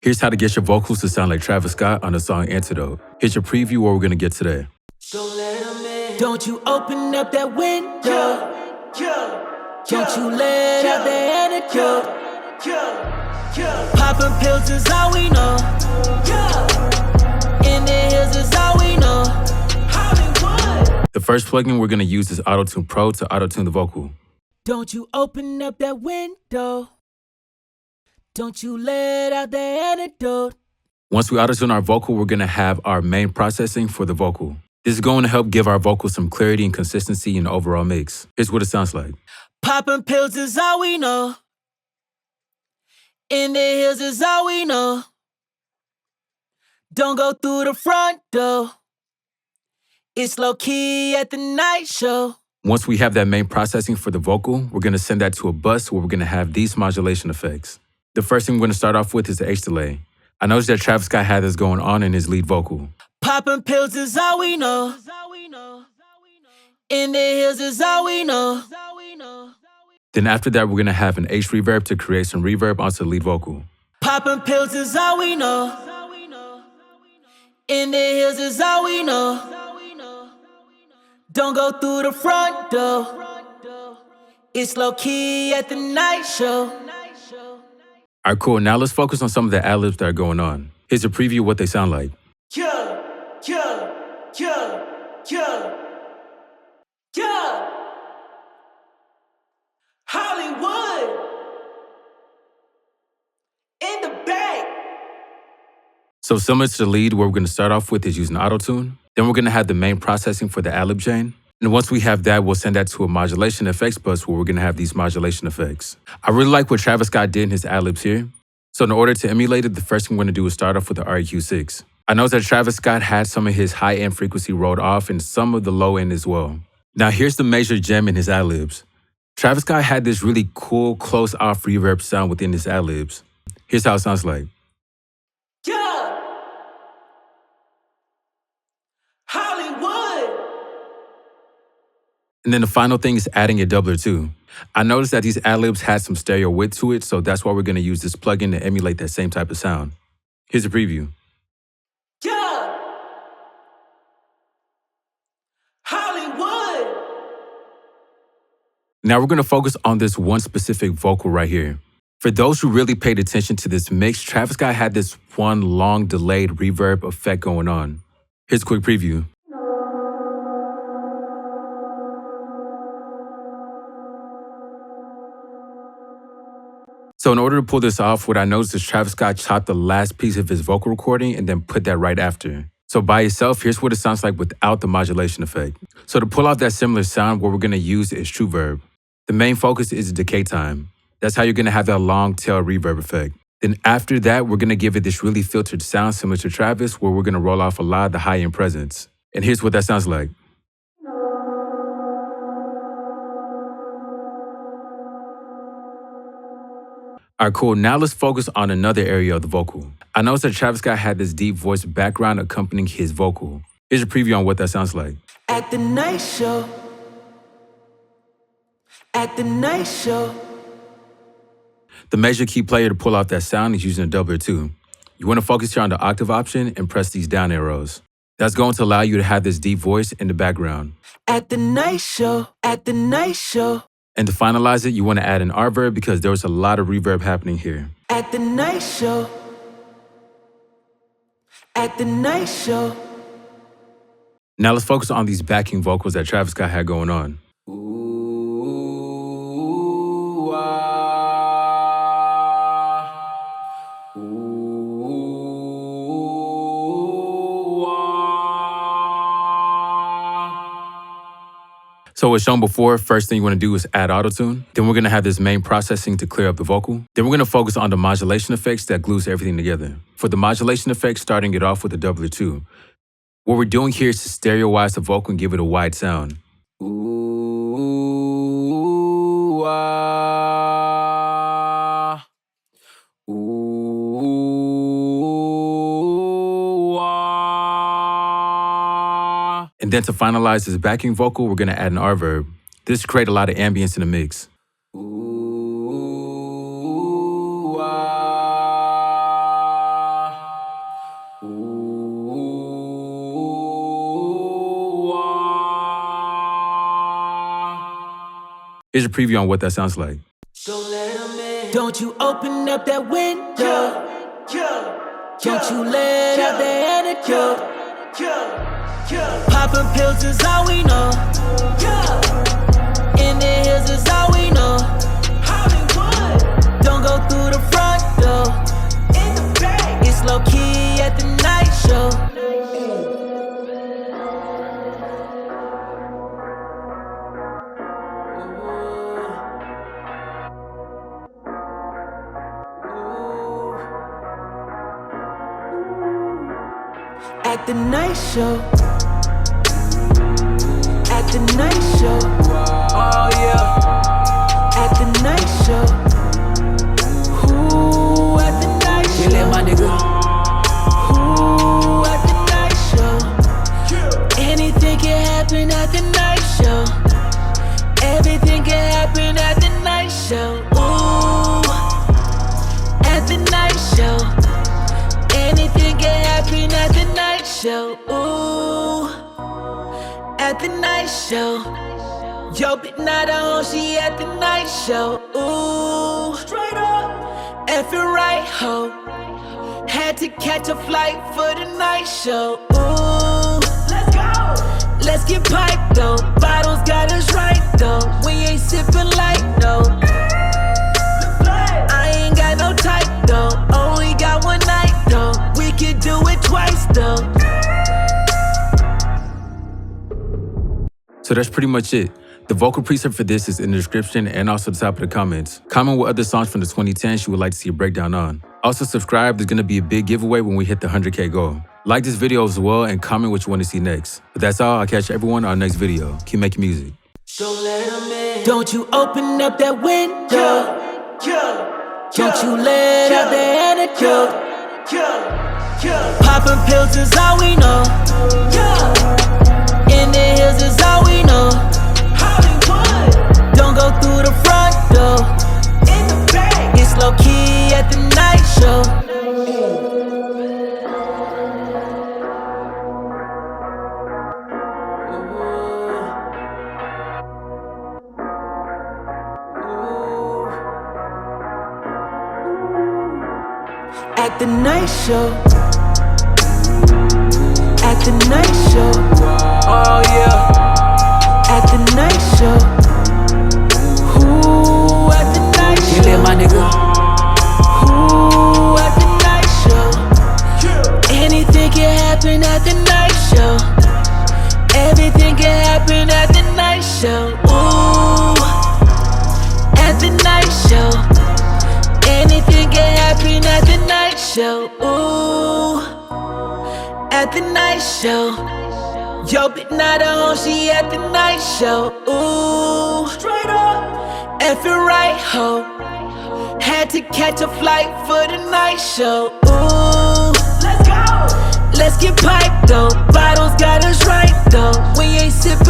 Here's how to get your vocals to sound like Travis Scott on the song Antidote. Here's your preview what we're gonna get today. Don't you open up that window. Don't you let out the antidote. Popping pills is all we know. In the hills is all we know. The first plugin we're gonna use is Auto-Tune Pro to auto-tune the vocal. Don't you open up that window. Don't you let out the antidote. Once we auto-tune our vocal, we're gonna have our main processing for the vocal. This is going to help give our vocals some clarity and consistency in the overall mix. Here's what it sounds like. Popping pills is all we know. In the hills is all we know. Don't go through the front door. It's low-key at the night show. Once we have that main processing for the vocal, we're gonna send that to a bus where we're gonna have these modulation effects. The first thing we're gonna start off with is the H delay. I noticed that Travis Scott had this going on in his lead vocal. Popping pills is all we know. In the hills is all we know. Then after that, we're gonna have an H reverb to create some reverb onto the lead vocal. Popping pills is all we know. In the hills is all we know. Don't go through the front door. It's low-key at the night show. Alright, cool. Now let's focus on some of the ad-libs that are going on. Here's a preview of what they sound like. Hollywood in the back. So similar to the lead, where we're going to start off with is using auto-tune. Then we're going to have the main processing for the ad-lib chain. And once we have that, we'll send that to a modulation effects bus where we're going to have these modulation effects. I really like what Travis Scott did in his ad-libs here. So in order to emulate it, the first thing we're going to do is start off with the REQ6. I know that Travis Scott had some of his high-end frequency rolled off and some of the low-end as well. Now here's the major gem in his ad-libs. Travis Scott had this really cool close-off reverb sound within his ad-libs. Here's how it sounds like. Hollywood. And then the final thing is adding a doubler too. I noticed that these ad-libs had some stereo width to it, so that's why we're going to use this plugin to emulate that same type of sound. Here's a preview. Hollywood. Now we're going to focus on this one specific vocal right here. For those who really paid attention to this mix, Travis Scott had this one long delayed reverb effect going on. Here's a quick preview. So in order to pull this off, what I noticed is Travis Scott chopped the last piece of his vocal recording and then put that right after. So by itself, here's what it sounds like without the modulation effect. So to pull off that similar sound, what we're going to use is true verb. The main focus is decay time. That's how you're going to have that long tail reverb effect. Then after that, we're going to give it this really filtered sound similar to Travis, where we're going to roll off a lot of the high-end presence. And here's what that sounds like. Alright, cool. Now let's focus on another area of the vocal. I noticed that Travis Scott had this deep voice background accompanying his vocal. Here's a preview on what that sounds like. At the night show. At the night show. The major key player to pull out that sound is using a doubler too. You want to focus here on the octave option and press these down arrows. That's going to allow you to have this deep voice in the background. At the night show. At the night show. And to finalize it, you want to add an reverb because there was a lot of reverb happening here. At the night show. At the night show. Now let's focus on these backing vocals that Travis Scott had going on. Ooh, ah. Ooh, ah. So as shown before, first thing you want to do is add auto-tune. Then we're going to have this main processing to clear up the vocal. Then we're going to focus on the modulation effects that glues everything together. For the modulation effects, starting it off with a doubler too. What we're doing here is to stereo-wise the vocal and give it a wide sound. Ooh, ah. Ooh, ah. And then to finalize this backing vocal, we're going to add an reverb. This create a lot of ambience in the mix. Ooh, ah. Here's a preview on what that sounds like. Don't let 'em in. Don't you open up that window. Don't you let out the antidote. Popping pills is all we know. In the hills is all we know. Don't go through the front door. It's low key at the night show. At the night show. At the night show. Oh yeah. At the night show. Ooh, at the night show. You let my nigga. Ooh, at the night show. Anything can happen at the night show. Everything can happen at the night show. Ooh, at the night show. Anything can happen at the night show. Ooh, at the night show. Yo, but not on, she at the night show. Ooh, straight up, effing right, ho. Had to catch a flight for the night show. Ooh, let's go. Let's get piped though. Bottles got us right though. We ain't sipping light though. I ain't got no type though. Only got one night though. We could do it twice though. So that's pretty much it. The vocal preset for this is in the description and also the top of the comments. Comment what other songs from the 2010s you would like to see a breakdown on. Also subscribe, there's gonna be a big giveaway when we hit the 100K goal. Like this video as well and comment what you want to see next. But that's all, I'll catch everyone on our next video. Keep making music. Don't let 'em in. Don't you open up that window. Don't you let out the antidote. Popping pills is all we know. In the hills is all we know. Don't go through the front door. It's low key at the night show. At the night show. At the night show. Oh yeah. At the night show. Ooh, at the night show. You let my nigga. Ooh, at the night show. Anything can happen at the night show. Everything can happen at the night show. Ooh, at the night show. Anything can happen at the night show. Ooh, at the night show. Yo, but not on, she at the night show. Ooh, straight up, effing right, ho. Had to catch a flight for the night show. Ooh, let's go. Let's get piped though. Bottles got us right though. We ain't sipping